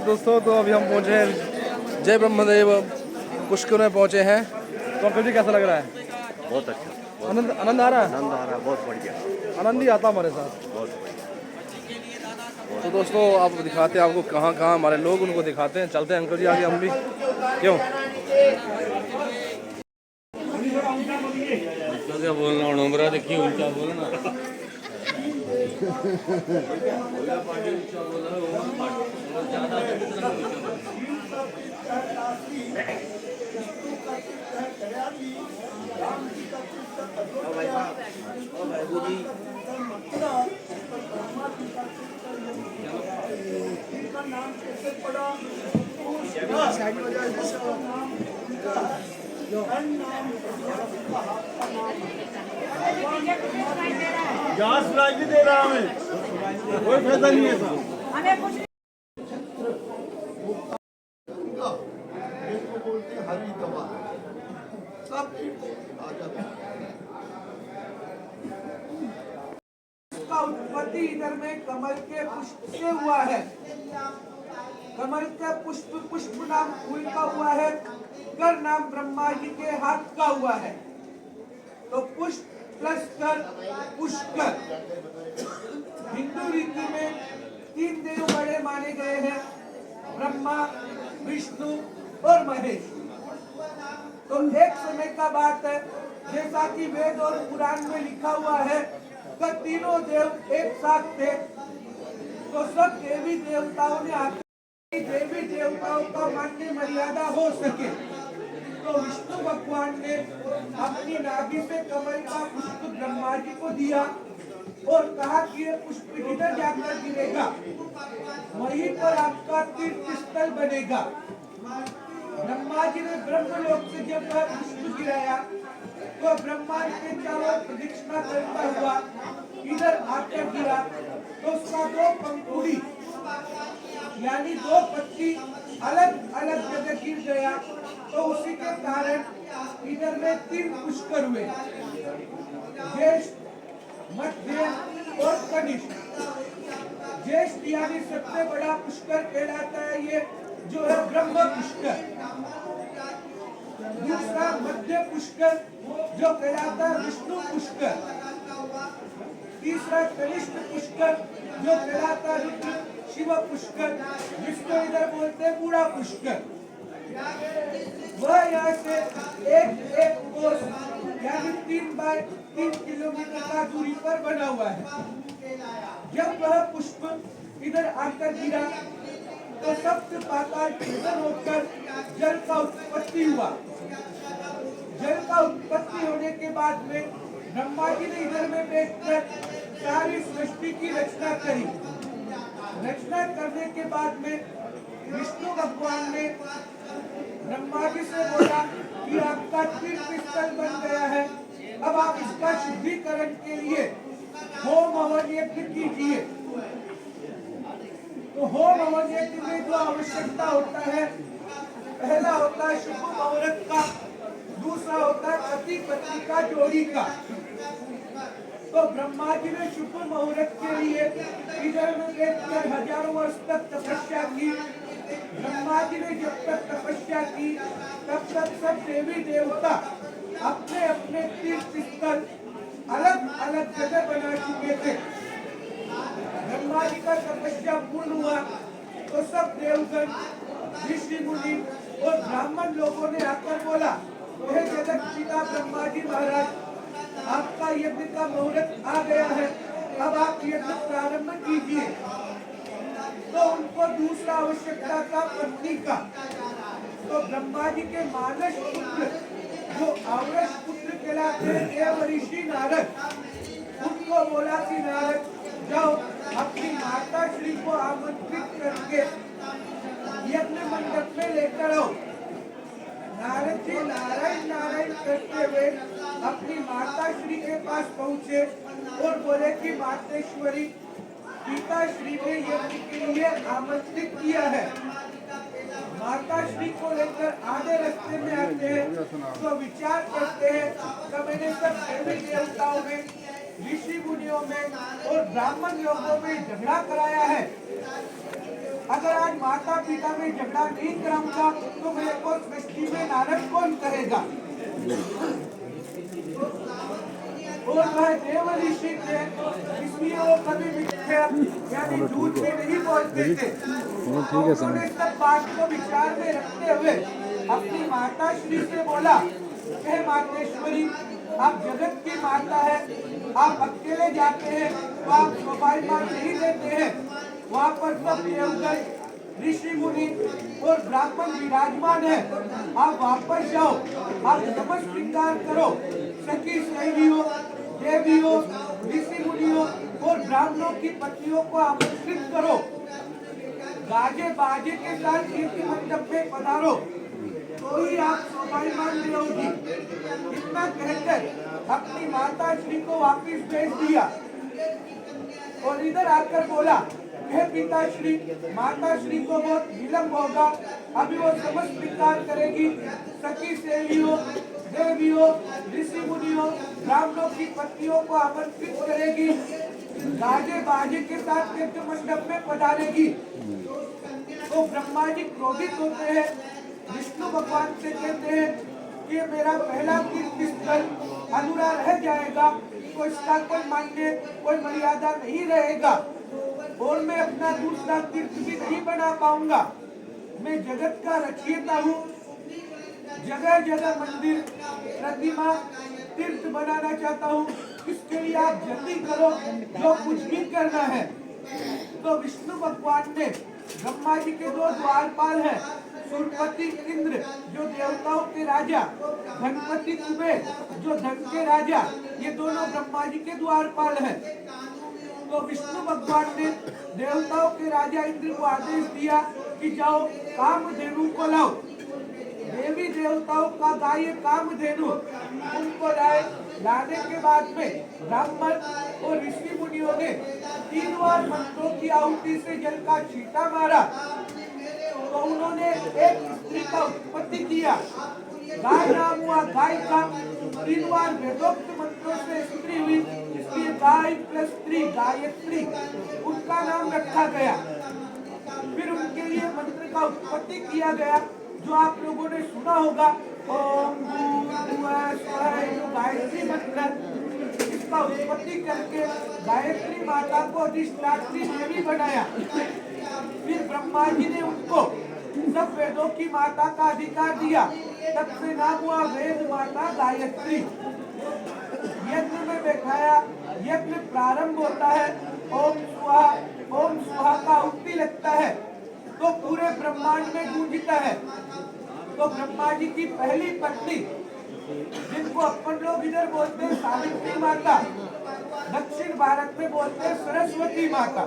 दोस्तों तो अभी हम पहुंचे हैं जय ब्रह्मदेव पुष्कर में पहुंचे हैं। तो अंकल जी कैसा लग रहा है? बहुत अच्छा, आनंद आनंद आ रहा है? आनंद आ रहा है, बहुत बढ़िया, आनंद ही आता हमारे साथ। बहुत बढ़िया। तो दोस्तों आप दिखाते हैं आपको कहाँ कहाँ हमारे लोग, उनको दिखाते हैं। चलते हैं अंकल जी आगे हम भी। क्यों क्या बोलना उमरा देखिए उल्टा बोलना। गैस प्राइज भी दे रहा हमें, कोई फायदा नहीं है साहब। इसको बोलते हैं हरी दवा, सब आ जाता है। इसका उत्पत्ति इधर में कमल के पुष्प से हुआ है। कमल का पुष्प नाम फूल का हुआ है, कर नाम ब्रह्मा जी के हाथ का हुआ है। तो पुष्प प्लस कर पुष्कर। हिंदू रीति में 3 देव बड़े माने गए हैं, ब्रह्मा, विष्णु और महेश। तो एक समय का बात है, जैसा कि वेद और पुराण में लिखा हुआ है कि तीनों देव एक साथ थे। तो सब देवी देवताओं ने आकर देवी देवताओं का मान्य मर्यादा हो सके, तो विष्णु भगवान ने अपनी नाभि से कमल का पुष्प ब्रह्मा जी को दिया और कहा कि ये पुष्प इधर जाकर गिरेगा, वहीं पर आपका तीर्थ स्थल बनेगा। ब्रह्मा जी ने ब्रह्मलोक से जब वह पुष्प गिराया तो ब्रह्मा जी के चारों प्रदक्षिणा करता हुआ इधर आकर गिरा, तो उसका 2 पंखुड़ी यानी 2 पत्ती अलग अलग जगह गिर गया। तो उसी के कारण इधर में 3 पुष्कर हुए, ज्येष्ठ, मध्य और कनिष्ठ। ज्येष्ठ यानी सबसे बड़ा पुष्कर कहलाता है, ये जो है ब्रह्म पुष्कर। दूसरा मध्य पुष्कर जो कहलाता है विष्णु पुष्कर। तीसरा कनिष्ठ पुष्कर जो कहलाता है रुद्र शिव पुष्कर, जिसको इधर बोलते हैं बूढ़ा पुष्कर। वह यहाँ से एक कोस यानी 3 बाय 3 किलोमीटर का दूरी पर बना हुआ है। जब वह पुष्प इधर आकर गिरा तो सप्त पाताल छेदन होकर जल का उत्पत्ति हुआ। जल का उत्पत्ति होने के बाद में ब्रह्मा जी ने इधर में बैठकर सारी सृष्टि की रचना करी। रचना करने के बाद में विष्णु भगवान ने ब्रह्मा जी से बोला कि आपका तीर्थ स्थल बन गया है, अब आप इसका शुद्धिकरण के लिए होम हवन यज्ञ कीजिए। तो होम हवन यज्ञ में जो आवश्यकता होता है, पहला होता है शुभ मुहूर्त का, दूसरा होता है पति पत्नी का जोड़ी का। तो ब्रह्मा जी ने शुभ मुहूर्त के लिए इधर में बैठकर हजारों वर्ष तक तपस्या की। ब्रह्मा जी ने जब तक तपस्या की तब तक सब देवी देवता अपने अपने तीर्थ स्थल अलग अलग जगह बना चुके थे। ब्रह्मा जी का तपस्या पूर्ण हुआ तो सब देवगण, ऋषि मुनि और ब्राह्मण लोगों ने आकर बोला, हे जगत पिता ब्रह्मा जी महाराज, आपका यज्ञ का मुहूर्त आ गया है, अब आप यज्ञ प्रारंभ कीजिए। तो उनको दूसरा आवश्यकता था पत्नी का। तो ब्रह्मा जी के मानस पुत्र जो औरस पुत्र कहलाते हैं देव ऋषि नारद, उनको बोला कि नारद जाओ अपनी माता श्री को आमंत्रित करके यज्ञ मंडप में लेकर आओ। नारद जी नारायण नारायण करते हुए अपनी माता श्री के पास पहुँचे और बोले कि मातेश्वरी, पिताश्री ने यज्ञ के लिए आमंत्रित किया है। माताश्री को लेकर आधे रास्ते में आते हैं तो विचार करते हैं कि मैंने सब देवी देवताओं में, ऋषि मुनियों में और ब्राह्मण लोगों में झगड़ा कराया है, अगर आज माता पिता में झगड़ा नहीं कराऊंगा तो मेरे को सृष्टि में नारद कौन कहेगा। और वह देव ऋषि थे, इसलिए वो कभी मिथ्या यानी झूठ में नहीं बोलते थे। उन्होंने सब बात को विचार में रखते हुए अपनी माता श्री से बोला, हे मातेश्वरी, आप जगत की माता है, आप अकेले जाते हैं तो आप शोभायमान नहीं देते हैं, वहाँ पर सब देवगण, ऋषि मुनि और ब्राह्मण विराजमान है, आप वापस जाओ, आप नमस्कार स्वीकार करो, सखी सहेलियों, देवियों, ऋषि मुनियों और ब्राह्मणों की पत्नियों को आमंत्रित करो, गाजे बाजे के साथ कीर्ति मंडप में पधारो, तो ही आप शोभायमान होगी। इतना कहकर अपनी माता श्री को वापिस भेज दिया और इधर आकर बोला, हे पिताश्री, माताश्री को बहुत विलम्ब होगा, अभी वो समझ स्वीकार करेगी, सखी सहेलियों, देवियों, ऋषि मुनियों, ब्राह्मणों की पत्नियों को आमंत्रित करेगी, गाजे बाजे के साथ तीर्थ मंडप में पधारेगी। तो ब्रह्मा जी क्रोधित होते हैं, विष्णु भगवान से कहते हैं कि मेरा पहला तीर्थ स्थल अधूरा रह जाएगा, तो इसका कोई मान्य, कोई मर्यादा नहीं रहेगा और मैं अपना दूसरा तीर्थ भी नहीं बना पाऊंगा। मैं जगत का रचयिता हूँ, जगह जगह मंदिर, प्रतिमा, तीर्थ बनाना चाहता हूँ, इसके लिए आप जल्दी करो जो कुछ भी करना है। तो विष्णु भगवान ने ब्रह्मा जी के दो द्वारपाल हैं, सूर्यपति इंद्र जो देवताओं के राजा, धनपति कुबेर जो धन के राजा, ये दोनों ब्रह्मा जी के द्वारपाल हैं। तो विष्णु भगवान ने देवताओं के राजा इंद्र को आदेश दिया कि जाओ कामधेनु को लाओ। देवी देवताओं का गाय कामधेनु उनको लाए। लाने के बाद में ब्राह्मण और ऋषि मुनियों ने 3 बार मंत्रों की आहुति से जल का छींटा मारा तो उन्होंने एक स्त्री का उत्पत्ति किया। गाय नाम हुआ गाय का। 3 बार वेदोक्त मंत्रों से स्त्री हुई, इसलिए गाय प्लस स्त्री गायत्री उनका नाम रखा गया। फिर उनके लिए मंत्र का उत्पत्ति किया गया जो आप लोगों ने सुना होगा, ओम भूर्भुवः स्वः, जो गायत्री मंत्र, इसका उत्पत्ति करके गायत्री माता को अधिष्ठात्री देवी बनाया। फिर ब्रह्मा जी ने उनको सब वेदों की माता का अधिकार दिया, तब से नाम हुआ वेद माता गायत्री। यज्ञ में बैठाया, यज्ञ प्रारंभ होता है, ओम स्वाहा का उक्ति लगता है तो पूरे ब्रह्मांड में गूंजता है। तो ब्रह्मा जी की पहली पत्नी, जिनको अपन लोग इधर बोलते हैं सावित्री माता, दक्षिण भारत में बोलते हैं सरस्वती माता,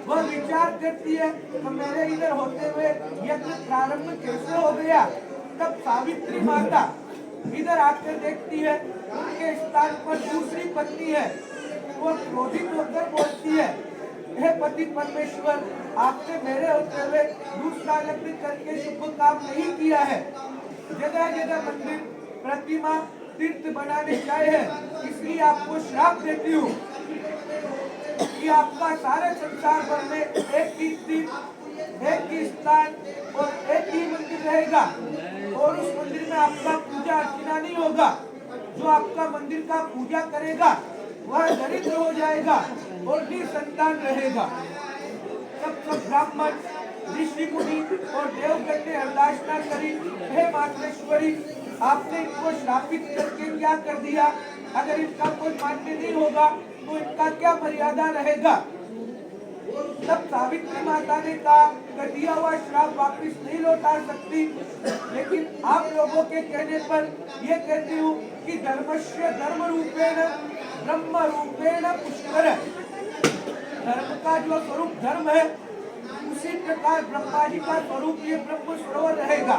वह विचार करती है तो मेरे इधर होते हुए यज्ञ प्रारंभ कैसे हो गया। तब सावित्री माता इधर आकर देखती है, उनके स्थान पर दूसरी पत्नी है, वो क्रोधित होकर बोलती है, हे पति परमेश्वर, आपने मेरे होते हुए दूसरा यज्ञ करके शुभ काम नहीं किया है। जगह जगह मंदिर, प्रतिमा, तीर्थ बनाने चाहे हैं, इसलिए आपको श्राप देती हूँ कि आपका सारे संसार भर में एक ही तीर्थ, एक ही स्थान और एक ही मंदिर रहेगा और उस मंदिर में आपका पूजा अर्चना नहीं होगा। जो आपका मंदिर का पूजा करेगा वह दरिद्र हो जाएगा और निसंतान रहेगा। सब ब्राह्मण, ऋषि मुनि और देवगण ने अर्दासना करी, हे मातेश्वरी, आपने इनको श्रापित करके क्या कर दिया। अगर इनका कोई मान्य नहीं होगा तो इनका क्या मर्यादा रहेगा। तब सावित्री माता ने कहा, दिया हुआ श्राप वापिस नहीं लौटा सकती, लेकिन आप लोगों के कहने पर यह कहती हूँ कि धर्मस्य धर्म रूपेण ब्रह्म रूपेण पुष्कर, धर्म का जो स्वरूप धर्म है उसी प्रकार ब्रह्मा जी का स्वरूप ये ब्रह्म सरोवर रहेगा।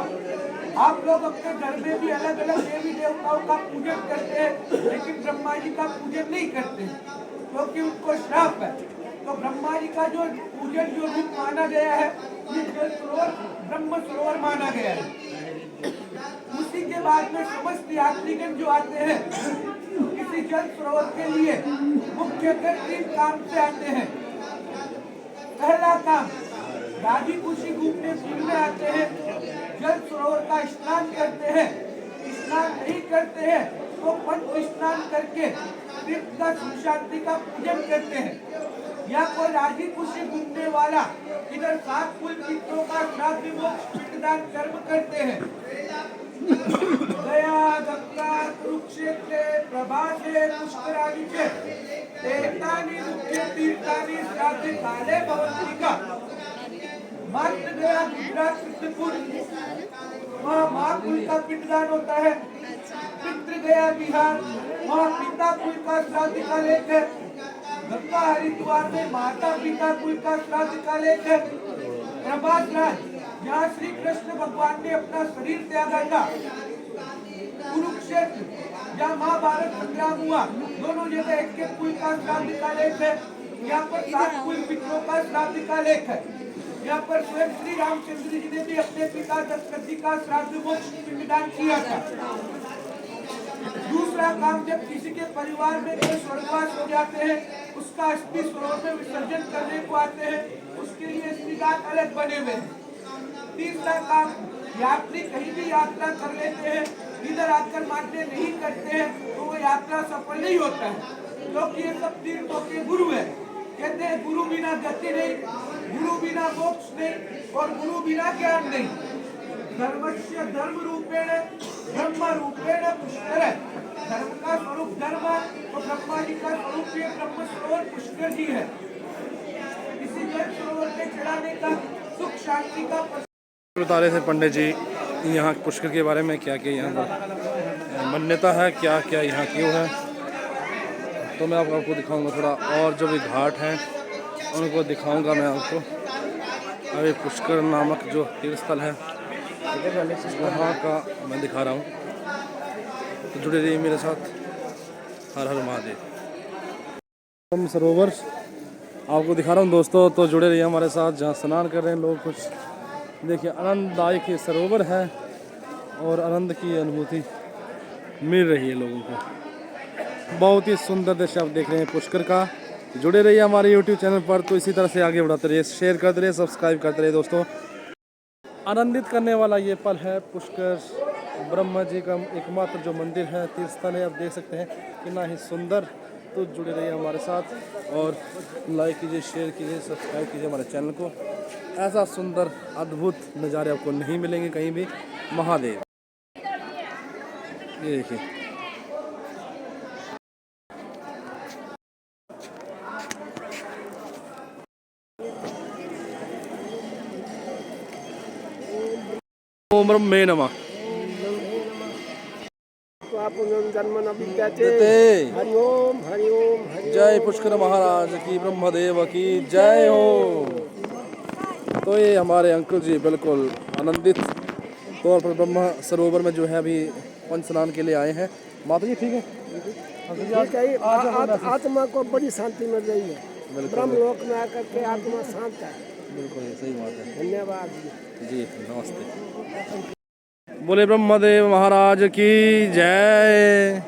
आप लोग अपने घर में भी अलग अलग देवी देवताओं का पूजन करते हैं, लेकिन ब्रह्मा जी का पूजन नहीं करते क्योंकि उनको श्राप है। तो ब्रह्मा जी का जो पूजन जो रूप माना गया है, ये जल सरोवर ब्रह्म सरोवर माना गया है। उसी के बाद में समस्त यात्रीगण जो आते हैं इसी जल सरोवर के लिए मुख्यतः 3 काम से आते हैं। पहला काम राजी खुशी घूमने फिरने आते हैं, जल सरोवर का स्नान करते हैं। स्नान नहीं करते हैं तो पंच स्नान करके तीर्थ का सुख शांति का पूजन करते हैं। या कोई राजी खुशी घूमने वाला इधर 7 कुल पितरों का श्राद्ध मोक्ष पिंडदान कर्म करते हैं। गया गंगा कुरुक्षेत्र प्रभाते पुष्करादि च एतानि मुख्य तीर्थानि श्राद्धे काले भवन्ति का। मात्र गया गुजरात चित्रकूट वहाँ महाकुल का पिंडदान होता है। पितृ गया बिहार वहाँ पिता कुल का श्राद्ध का लेख है। गंगा हरिद्वार में माता पिता कुल का श्राद्ध का लेख है। प्रभात राज जहाँ श्री कृष्ण भगवान ने अपना शरीर त्यागा था। कुरुक्षेत्र जहाँ महाभारत संग्राम हुआ, दोनों जगह एक कुल का श्राद्ध का लेख है। यहाँ पर 7 कुल पितरों का श्राद्ध का लेख है। यहाँ पर स्वयं श्री रामचंद्र जी ने भी अपने पिता दशरथ जी का श्राद्ध मोक्ष पिंडदान किया था। दूसरा काम, जब किसी के परिवार में कोई स्वर्गवास हो जाते हैं, उसका अस्थि सरोवर में विसर्जन करने को आते हैं, उसके लिए अस्थि अलग बने हुए हैं। तीसरा काम, यात्री कहीं भी यात्रा कर लेते हैं, इधर आकर मान्य नहीं करते हैं तो वो यात्रा सफल नहीं होता है, क्योंकि ये सब तीर्थों के गुरु है। कहते हैं गुरु बिना गति नहीं, गुरु बिना मोक्ष नहीं और गुरु बिना ज्ञान नहीं। धर्मस्य धर्म रूपेण ब्रह्म रूपेण पुष्कर है। धर्म का स्वरूप धर्म और ब्रह्मा जी का स्वरूप ये ब्रह्म सरोवर पुष्कर जी है। इसी जल सरोवर के चढ़ाने का सुख शांति का बता रहे थे पंडित जी यहाँ पुष्कर के बारे में, क्या क्या यहाँ पर मान्यता है, क्या क्या यहाँ क्यों है, तो मैं आपको दिखाऊंगा थोड़ा। और जो भी घाट हैं उनको दिखाऊंगा मैं आपको। अभी पुष्कर नामक जो तीर्थ स्थल है वहाँ का मैं दिखा रहा हूँ, तो जुड़े रहिए मेरे साथ। हर हर महादेव। सरोवर आपको दिखा रहा हूँ दोस्तों, तो जुड़े रहिए हमारे साथ। जहाँ स्नान कर रहे हैं लोग, कुछ देखिए आनंददायक ये सरोवर है और आनंद की अनुभूति मिल रही है लोगों को। बहुत ही सुंदर दृश्य आप देख रहे हैं पुष्कर का। जुड़े रहिए हमारे YouTube चैनल पर, तो इसी तरह से आगे बढ़ाते रहिए, शेयर करते रहिए, सब्सक्राइब करते रहिए दोस्तों। आनंदित करने वाला ये पल है पुष्कर ब्रह्मा जी का एकमात्र जो मंदिर है, तीर्थ स्थल है। आप देख सकते हैं कितना ही सुंदर। तो जुड़े रहिए हमारे साथ और लाइक कीजिए, शेयर कीजिए, सब्सक्राइब कीजिए हमारे चैनल को। ऐसा सुंदर अद्भुत नज़ारे आपको नहीं मिलेंगे कहीं भी। महादेव, ये देखिए ओम ब्रह्मे नमः। हरिओम हरिओम जय पुष्कर महाराज की, ब्रह्मदेव की जय हो। तो ये हमारे अंकल जी बिल्कुल आनंदित तौर पर ब्रह्म सरोवर में जो है अभी पंच स्नान के लिए आए हैं। माता जी ठीक है, आत्मा को बड़ी शांति मिल रही है। ब्रह्म लोक में आकर के आत्मा शांत है। बिल्कुल सही बात है। धन्यवाद जी, नमस्ते। बोले ब्रह्मदेव महाराज की जय।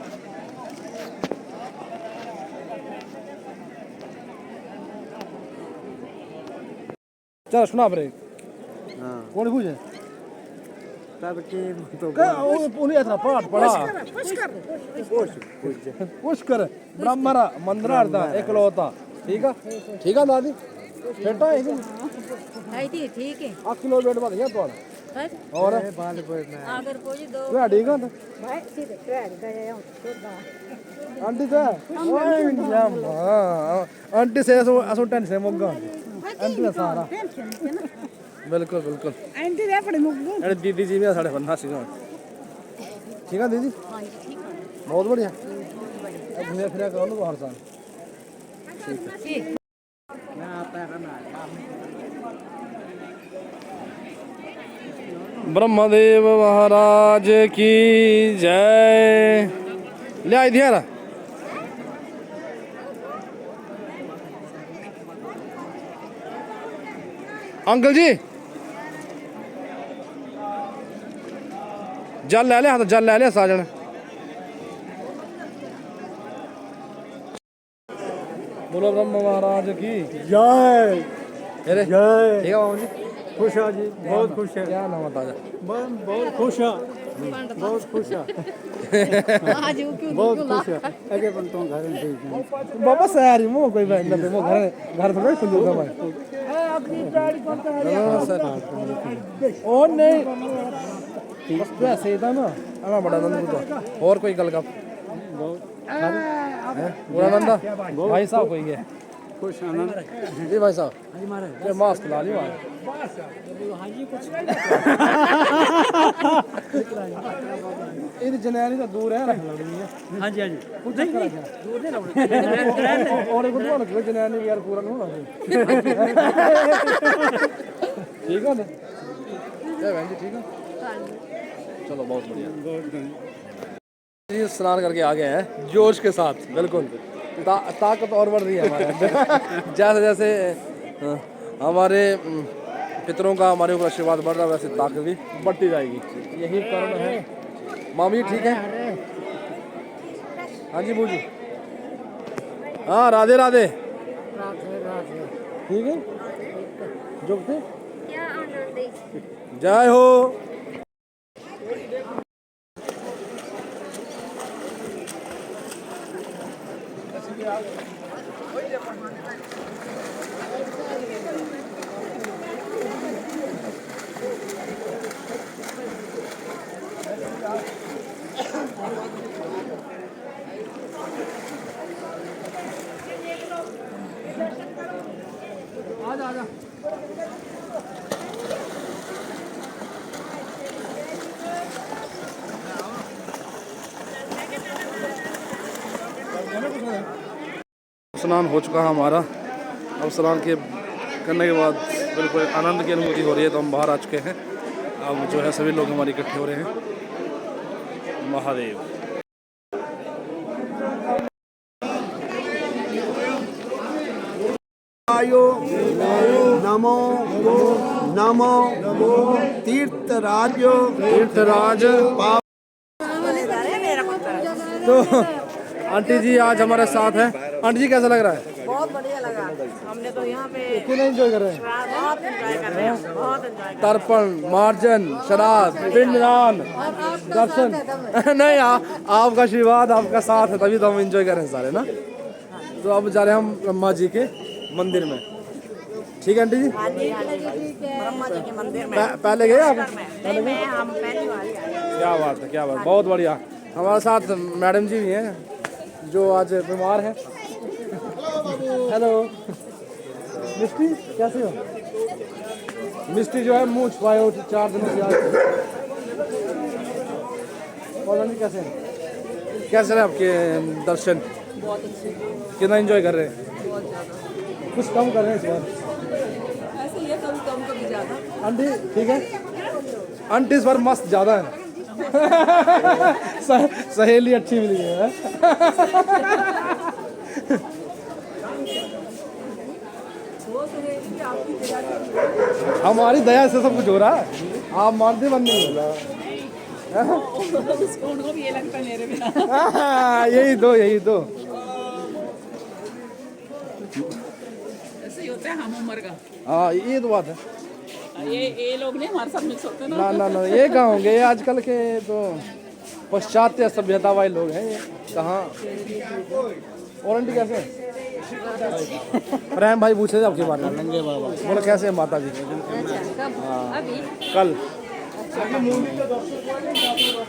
चल सुना ब्रेक। कौन पूछे पाठ पढ़ा पुष्कर ब्रह्मरा मंदरार्था एकलौता। ठीक है दादी, बेटा ठीक है। 8 किलो वेट बढ़ गया तो और अगर कोई दो ठीक है भाई सीधे ट्रैक गए हो आंटी से आंटी से असो टेंशन मुग्गा आंटी का सारा बिल्कुल बिल्कुल आंटी रे पड़े मुग्गू अरे दीदी जी भी साढ़े 50 ठीक है दीदी, बहुत बढ़िया। घूमे फिर करो ना हर साल। ठीक है। ब्रह्मदेव महाराज की जय। ले आई दिया ना अंकल जी, जल ले लिया, जल ले लिया साजन। बोलो ब्रह्म महाराज की जय। अरे जय ठीक है मामा जी, खुश है जी, बहुत खुश है, क्या नाम बता बहुत खुश है, बहुत खुश है, आज वो क्यों बहुत खुश है। आगे पण तो घर में ठीक है। वापस आ रही मो कोई बात नहीं, मो घर थोड़ा खुल दूंगा मैं। अपनी गाड़ी कौन सा ओ नहीं बस तो ऐसे ही था ना, आना बड़ा नंद तो और कोई गल का पूरा नंदा भाई साहब कोई है खुश आनंद जी भाई साहब ये मास्क ला लियो ये जनानी तो दूर है हाँ जी हाँ जी कुछ नहीं दूर नहीं और एक दूर लग जनानी यार पूरा नहीं होना ठीक है ना क्या बहन जी ठीक है चलो बहुत बढ़िया जी स्नान करके आ गए हैं जोश के साथ बिल्कुल ताकत और बढ़ रही है हमारे अंदर जैसे जैसे हमारे पितरों का हमारे ऊपर आशीर्वाद बढ़ रहा है वैसे ताकत भी बढ़ती जाएगी यही कर्म है मामी ठीक है हाँ जी बूजी हाँ राधे राधे ठीक है जुगते जय हो स्नान हो चुका है हमारा अब स्नान के करने के बाद बिल्कुल आनंद की अनुभूति हो रही है तो हम बाहर आ चुके हैं अब जो है सभी लोग हमारे इकट्ठे हो रहे हैं महादेव नमो नमो तीर्थराज तो आंटी जी आज हमारे साथ हैं आंटी जी कैसा लग रहा है बहुत बढ़िया लगा हमने तो यहाँ पे क्यों एंजॉय कर रहे हैं बहुत एंजॉय कर रहे हैं बहुत एंजॉय तर्पण मार्जन शराब पिंडदान दर्शन नहीं आपका आशीर्वाद आपका साथ है तभी तो हम एंजॉय कर रहे हैं सारे ना तो अब जा रहे हैं हम ब्रह्मा जी के मंदिर में ठीक है आंटी जी ब्रह्मा जी के मंदिर में पहले गए आप नहीं मैं हम पहली बार ही आए क्या बात है क्या बात बहुत बढ़िया हमारे साथ मैडम जी भी हैं जो आज बीमार हैं हेलो मिस्टी कैसे हो मिस्टी जो है मुँह छुपाए हो 4 दिनों से आज पता नहीं कैसे रहे आपके दर्शन बहुत अच्छे कितना एंजॉय कर रहे हैं कुछ कम कर रहे हैं इस बार ऐसे ये कभी ज़्यादा आंटी ठीक है आंटी इस बार मस्त ज़्यादा है सहेली अच्छी मिली है हमारी दया से सब कुछ हो रहा है आप मानते बन नहीं उनको भी ये लगता है मेरे बिना यही दो ऐसे ही होता है हम उम्र का हाँ ये तो बात है ये लोग नहीं हमारे साथ मिक्स होते ना ये कहाँ होंगे ये आजकल के तो पाश्चात्य सभ्यता वाले लोग हैं ये कहाँ और आंटी कैसे हैं? प्रेम भाई पूछे थे आपके बारे में नंगे बाबा बोलो कैसे है माता जी अभी कल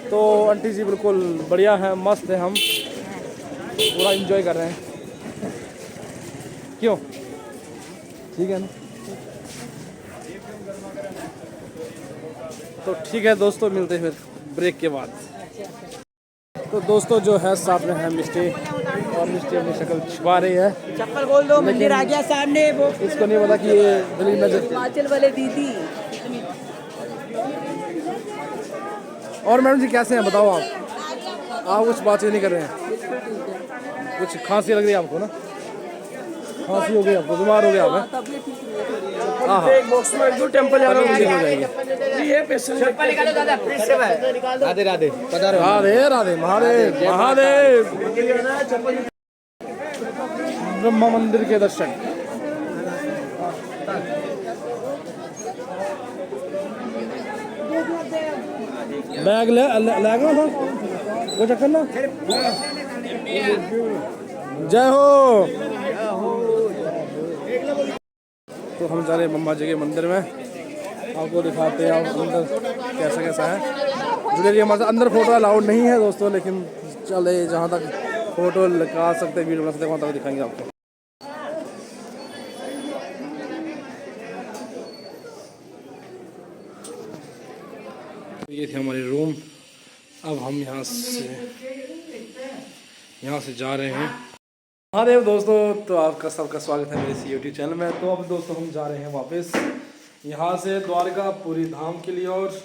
तो आंटी जी बिल्कुल बढ़िया है मस्त है हम पूरा एंजॉय कर रहे हैं क्यों ठीक है ना तो ठीक है दोस्तों मिलते हैं फिर ब्रेक के बाद तो दोस्तों जो है साथ में है मिस्टी और मिस्टी अपनी शक्ल छुपा रही है चप्पल खोल दो मंदिर आ गया सामने वो इसको नहीं पता कि ये दिल्ली में हिमाचल वाले दीदी और मैडम जी कैसे हैं बताओ आप कुछ बातचीत नहीं कर रहे हैं कुछ खांसी लग रही है आपको ना खांसी हो गई आपको बीमार हो गया आप हाँ टेम्पल ठीक हो जाएगी राधे राधे राधे राधे महादेव महादेव ब्रह्मा मंदिर के दर्शन बैग ले गया था वो चक्कर ना। जय हो। तो हम जा रहे हैं मम्मा जी के मंदिर में, आपको दिखाते हैं आप अंदर कैसा कैसा है। जुड़े रहिए हमारे साथ। अंदर फोटो अलाउड नहीं है दोस्तों, लेकिन चले जहाँ तक फोटो लगा सकते वीडियो बना सकते वहाँ तक दिखाएंगे आपको। ये थे हमारे रूम। अब हम यहाँ से जा रहे हैं। हाँ देव दोस्तों, तो आपका सबका स्वागत है मेरे इस यूट्यूब चैनल में। तो अब दोस्तों हम जा रहे हैं वापस यहाँ से द्वारकापुरी धाम के लिए। और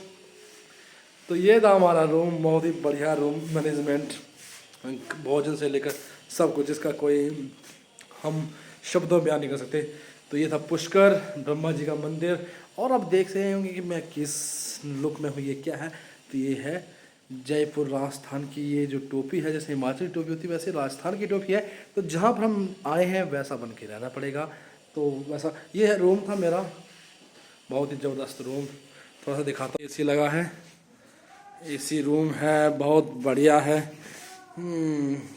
तो ये था हमारा रूम, बहुत ही बढ़िया रूम, मैनेजमेंट, भोजन से लेकर सब कुछ, जिसका कोई हम शब्दों में बयान नहीं कर सकते। तो ये था पुष्कर ब्रह्मा जी का मंदिर। और अब देख रहे होंगे कि मैं किस लुक में हूँ, ये क्या है। तो ये है जयपुर राजस्थान की ये जो टोपी है, जैसे हिमाचली टोपी होती है वैसे राजस्थान की टोपी है। तो जहाँ पर हम आए हैं वैसा बन के रहना पड़ेगा। तो वैसा ये रूम था मेरा, बहुत ही ज़बरदस्त रूम। थोड़ा सा दिखाता हूँ। एसी लगा है, एसी रूम है, बहुत बढ़िया है।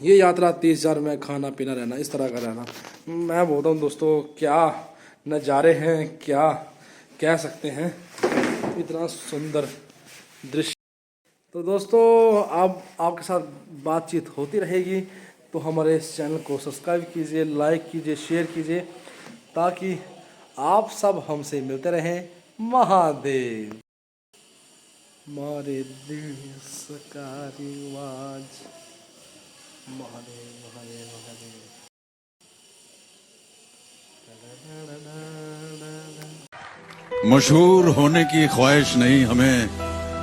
ये यात्रा 30,000 में खाना पीना रहना, इस तरह का रहना। मैं बोलता हूँ दोस्तों, क्या नज़ारे हैं, क्या कह सकते हैं, इतना सुंदर दृश्य। तो दोस्तों अब आपके साथ बातचीत होती रहेगी। तो हमारे इस चैनल को सब्सक्राइब कीजिए, लाइक कीजिए, शेयर कीजिए, ताकि आप सब हमसे मिलते रहें। महादेव। मारे देश का रिवाज, महादेव महादेव महादेव। मशहूर होने की ख्वाहिश नहीं हमें,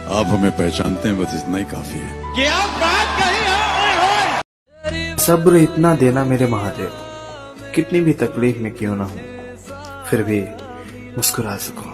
आप हमें पहचानते हैं, बस इतना ही काफी है। सब्र इतना देना मेरे महादेव, कितनी भी तकलीफ में क्यों ना हो, फिर भी मुस्कुरा सको।